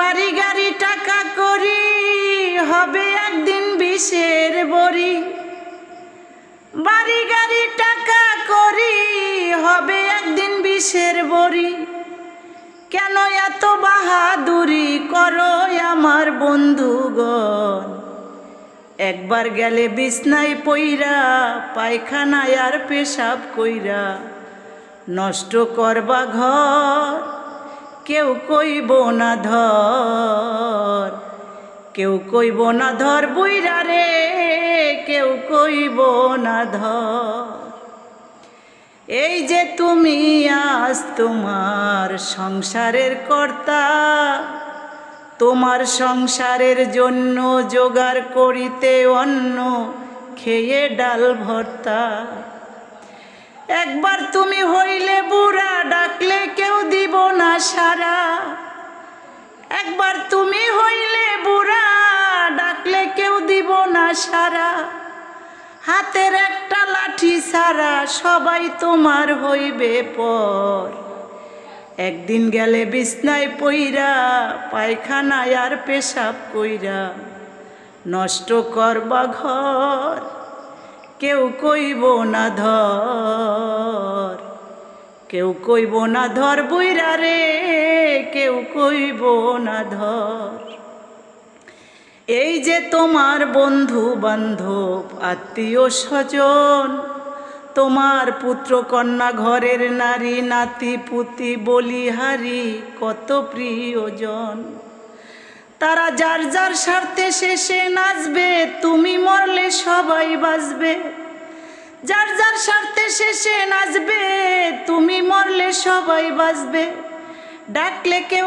বাড়ি গাড়ি টাকা করি হবে একদিন বিষের বড়ি। বাড়ি গাড়ি টাকা করি হবে একদিন বিষের বড়ি। কেন এত বাহাদুরি করো আমার বন্ধুগণ? একবার গেলে বিছনায় পইরা, পায়খানায় আর পেশাব কইরা নষ্ট করবা ঘর। কেউ কইব না ধর, কেউ কইব না ধর বুইরা রে, কেউ কইব না ধর। এই যে তুমি আজ তোমার সংসারের কর্তা, তোমার সংসারের জন্য জোগাড় করিতে অন্ন, খেয়ে ডাল ভর্তা। একবার তুমি হইলে বুড়া, ডাকলে কেউ দিব না সারা। একবার তুমি হইলে বুড়া, ডাকলে কেউ দিব না সারা। হাতের একটা লাঠি ছাড়া সবাই তোমার হইবে পর। একদিন গেলে বিছনায় পইরা, পায়খানায় আর পেশাব কইরা নষ্ট করবা ঘর। কেউ কইব না ধর, কেউ কইব না ধর বুইরা রে, কেউ কইব না ধর। এই যে তোমার বন্ধু বান্ধব আত্মীয় স্বজন, তোমার পুত্র কন্যা ঘরের নারী নাতি পুতি বলিহারি কত প্রিয়জন। তারা যার যার স্বার্থে শেষে নাচবে, তুমি মরলে সবাই বাঁচবে। যার যার স্বার্থে শেষে নাচবে, তুমি মরলে সবাই বাঁচবে। ডাকলে কেউ